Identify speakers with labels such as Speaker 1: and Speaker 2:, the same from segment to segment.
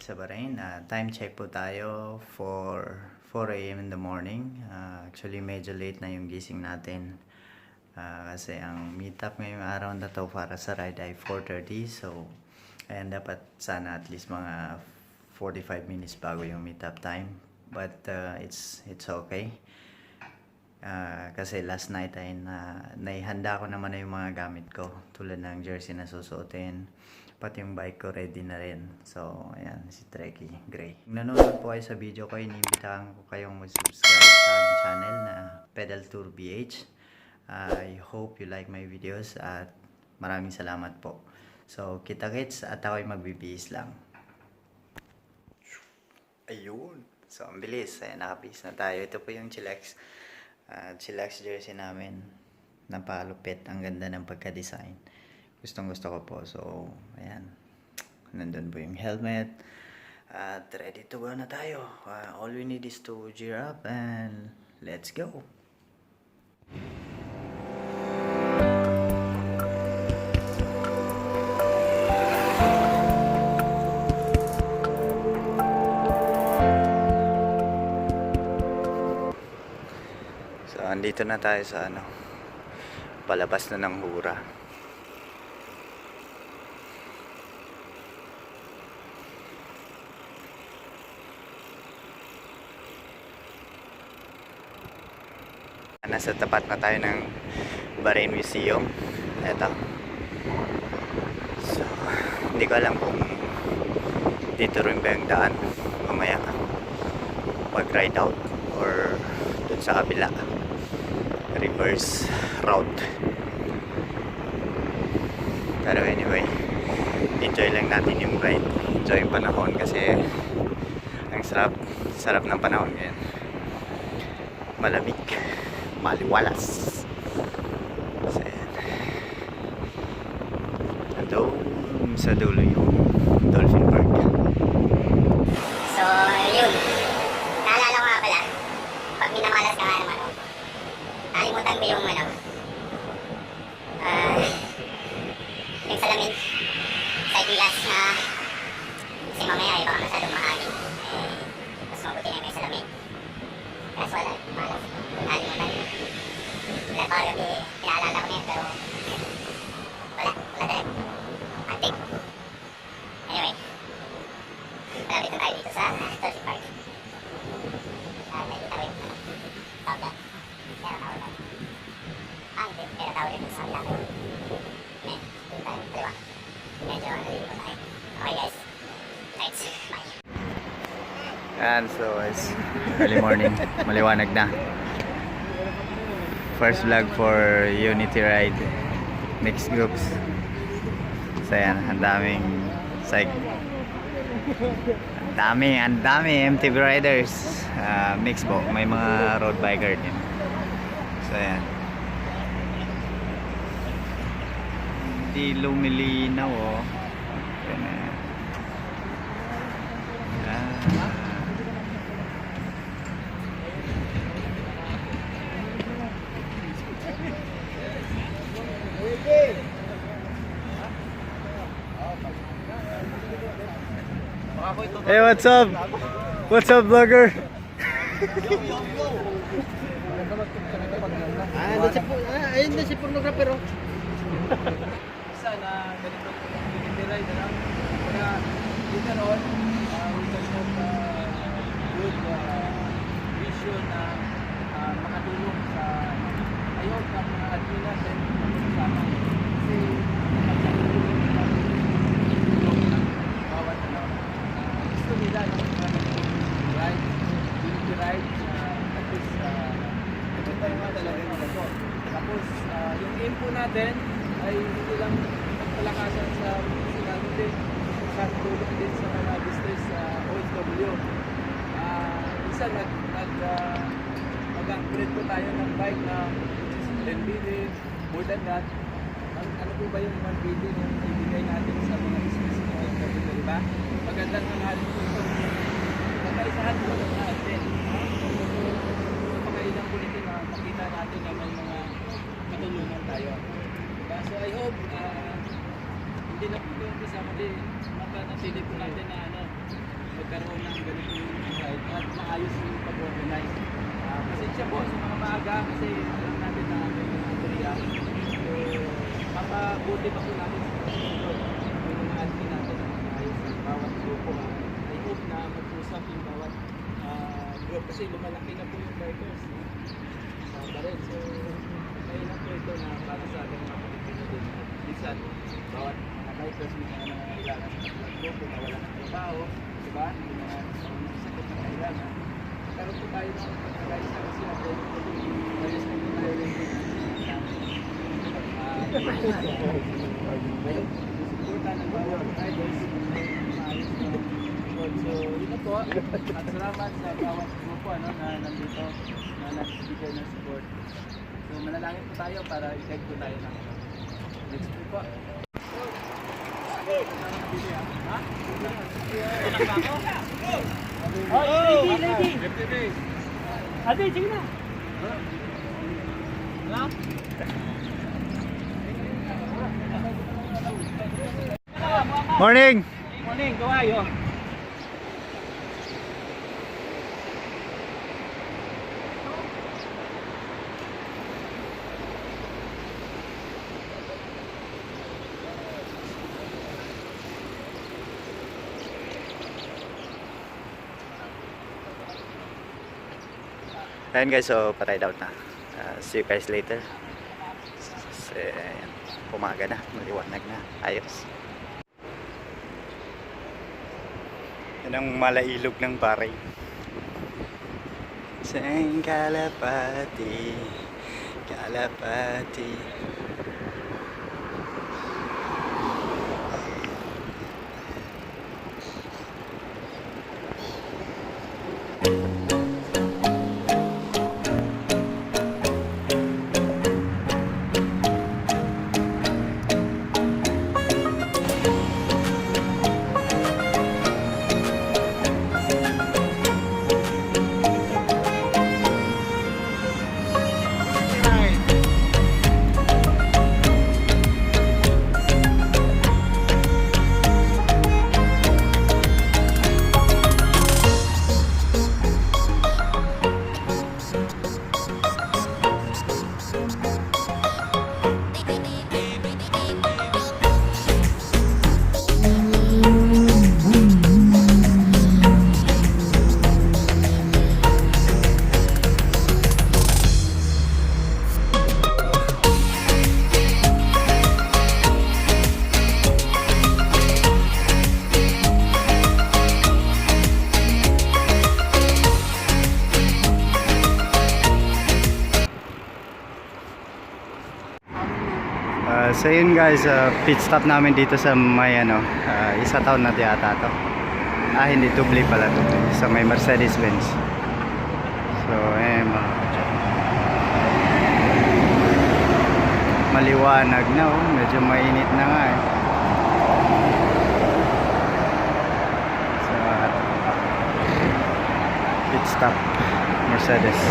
Speaker 1: sa Bahrain. Time check po tayo for 4 a.m. in the morning. Actually, medyo late na yung gising natin. Kasi ang meetup ngayong araw na to para sa ride ay 4:30. So, ayan, dapat sana at least mga 45 minutes bago yung meetup time. But it's okay. Kasi last night ay naihanda ko naman na yung mga gamit ko. Tulad ng jersey na susuotin. Pati yung bike ko ready na rin. So, ayan, si Trekkie Gray. Kung nanonood po kayo sa video ko, iniimbitahan ko kayong mag-subscribe sa aking channel na Pedal Tour BH. I hope you like my videos at maraming salamat po. So, kita-kits at ako'y magbibihis lang. Ayun. So, ang bilis. Ayan, nakapihis na tayo. Ito po yung chillax jersey namin. Napalupit. Ang ganda ng pagka-design. Gustong gusto ko po. So, ayan. Nandun po yung helmet. At ready to go na tayo. All we need is to gear up and let's go. So, andito na tayo sa palabas na ng Hura. Nasa tapat na tayo ng Bahrain Museum. Eto. So, hindi ko alam kung dito rin ba yung daan mamaya pag ride out or dun sa kabila reverse route. Pero anyway, enjoy lang natin yung ride. Enjoy yung panahon kasi ang sarap ng panahon ngayon. Malamig, maliwalas. So, ando sa dulo yung Dolphin Park.
Speaker 2: So, yun. Naalala ko nga pala, pag minamalas ka nga naman, nalimutan ko yung yung salamin, side glass na, kasi mamaya ay baka masyadong mahangin. Mas mabuti na may salamin. Kaso wala, malas. Nalimutan ko. Wala pa gabi, pinaalala ko na yun, pero wala tayo. Antik. Anyway, malapit na tayo dito sa Dolphin Park. Nakita ko yung tabla. Pero tawag na. Hindi. Pero tawag rin sa tabla. Ayan. Dito tayo. Dalawa. Medyo nalilito tayo. Okay guys. Thanks. Bye.
Speaker 1: And so it's early morning. Maliwanag na. First vlog for Unity Ride. Mixed groups. So yan. Ang daming psych. Ang dami MTB riders. Mix po. May mga road biker din. So yan. Hindi lumilinaw oh. Yan na. Hey, what's up? What's up, vlogger?
Speaker 3: Ayun na si pornographer oh. Sana ganito yung ride na kaya dito noon we can have good vision na makatulong sa ayaw ng mga admin natin kasama kasi bawat gusto nila ng ride unity ride at least ito tayo nga talaga yung ito. Tapos yung aim po natin ay hindi lang magpalakasan sa sinabi din sa tulong din sa mga distress OFW. Isa mag-upgrade po tayo ng bike na which is 10 billion, more than that. Ano po ba yung 1 billion yung ibigay natin sa mga distress OFW, di ba? Magandang nangalit po ito. Magkaisahan po ng natin. Pagkailang po nito na makita natin na may mga matulungan tayo. So I hope hindi na po ito sa mali mapanatili po natin na magkaroon ng ganitong ride at maayos yung pag-organize. Pasensya po sa mga maaga kasi alam natin na may mga aberya. So, papabuti pa po natin sa pagkasunod yung mga admin natin na maayos ang bawat grupo. I hope na mag-usap yung bawat group kasi lumalaki na po yung bikers sa bahrain. So, kailan po ito na para sa ating mga Pilipino din. Minsan, bawat mga bikers may mga nangangailangan sa kanilang grupo na wala ng trabaho, diba? Yung mga sakit na kailangan. Karoon po tayo ng pagkakaisa kasi natin ayos po tayo rin ngayon, susuporta ng bawat riders maayos na support. So, yun na po. At salamat sa bawat grupo na nandito na nagbibigay ng support. So, manalangin po tayo para i-guide po tayo ng next week po. Lady! Ate, sige na!
Speaker 1: Morning!
Speaker 3: Morning, kawayo!
Speaker 1: Ayan guys, so patay out na. See you guys later. Ayan, pumaga na, maliwanag na, ayos. Yan ang malailog ng Bahrain. Sang Kalapati, Kalapati. So yun guys, pit stop namin dito sa may isa taon na yata to. Hindi, Tubli pala to. Sa may Mercedes-Benz. So mga maliwanag na medyo mainit na nga So pit stop Mercedes.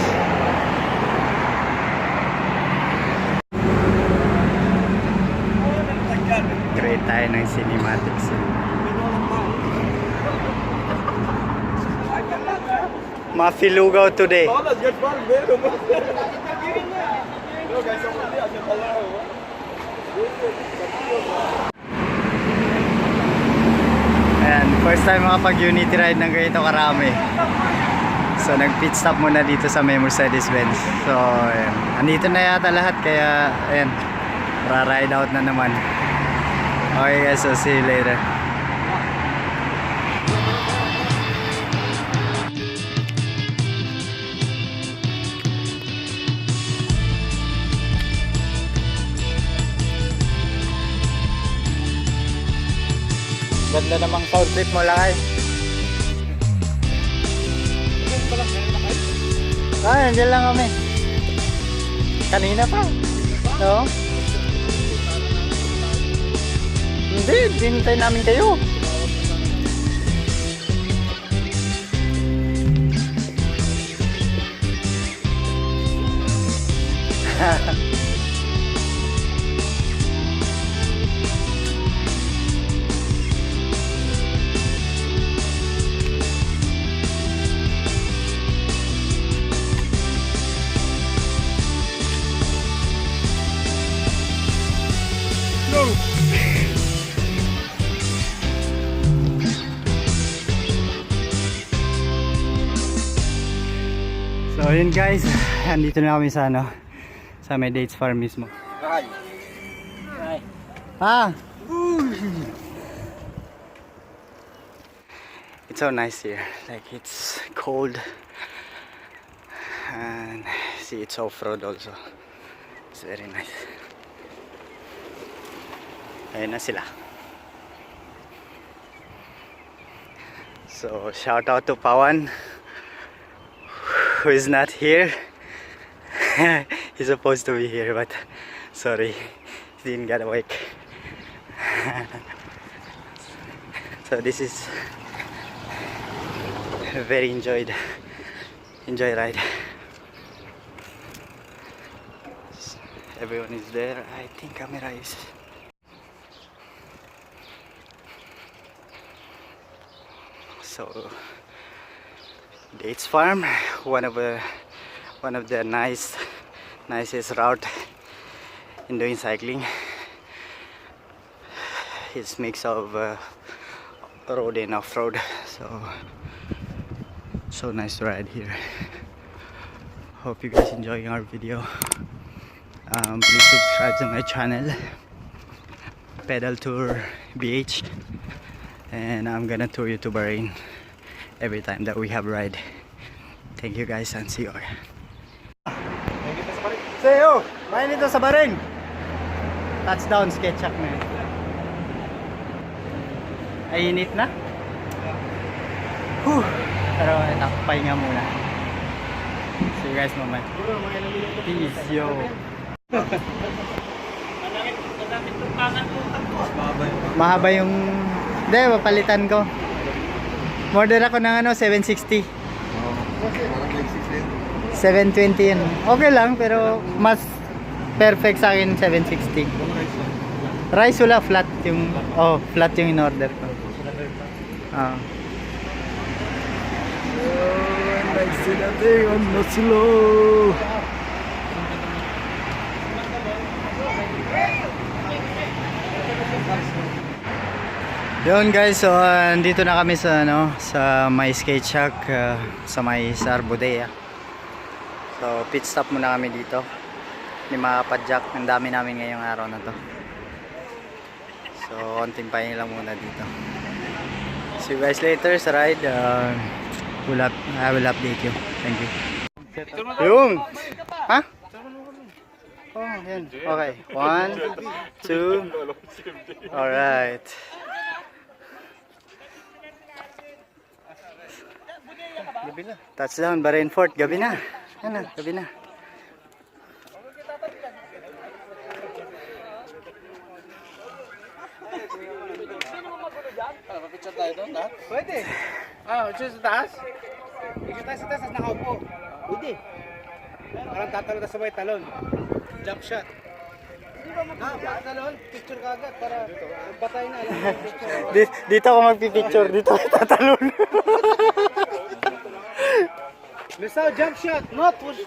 Speaker 1: Create tayo ng cinematics. Mafilugaw today. Ayan, first time makapag-unity ride ng ganito karami. So nag-pit stop muna dito sa may Mercedes-Benz. So ayan, andito na yata lahat kaya ayan, ra-ride out na naman. Okay guys, so see you later. Ganda namang sound trip mo lang ay. Nandiyan lang kami. Kanina pa. No? Hindi, hinintay namin kayo.
Speaker 3: go!
Speaker 1: So yun guys, andito na kami sa ano, sa may dates farm mismo.
Speaker 3: Right.
Speaker 1: Ah! It's so nice here, like it's cold and see it's off-road also. It's very nice. Ayun na sila. So shout out to Pawan who is not here. He's supposed to be here but sorry, he didn't get awake. So this is a very enjoy ride. Everyone is there. I think camera is so Dates Farm, one of the nicest route in doing cycling. It's mix of road and off-road, so nice to ride here. Hope you guys enjoying our video. Please subscribe to my channel, Pedal Tour BH, and I'm gonna tour you to Bahrain every time that we have ride. Thank you guys and see you again. Sa'yo, main dito sa Bahrain. Touchdown, sketchup na yun. Ay, init na. Whew. Pero ito, pahinga muna. See you guys mamaya. Peace, yo. Mahaba yung... Hindi, papalitan ko. Order ako ng ano, 760. 720 yun. Okay lang, pero mas perfect sa akin 760. Rice wala, flat yung... Oh, flat yung in-order ko. Nice natin, ano slow. Yun guys, so andito na kami sa ano, sa may skate shack, sa may Sarbudea. So pit stop muna kami dito. May mga padjak, ang dami namin ngayong araw na to. So konting pahinga lang muna dito. See you guys later sa ride. I will update you. Thank you. Yung! Ha? Oh, yan. Okay. 1, 2. Alright. Gabi na. Touchdown, Bahrain Fort. Gabi na. Yan na, gabi na.
Speaker 3: Papicture tayo doon, ha? Pwede. Picture sa taas? Picture tayo sa taas, nakaupo. Pwede. Parang tatalo na sabay talon. Jump shot. Hindi ba talon? Picture ka agad para patay na.
Speaker 1: Dito ako magpipicture. Dito ako tatalon.
Speaker 3: Misaw, jump shot. Not push.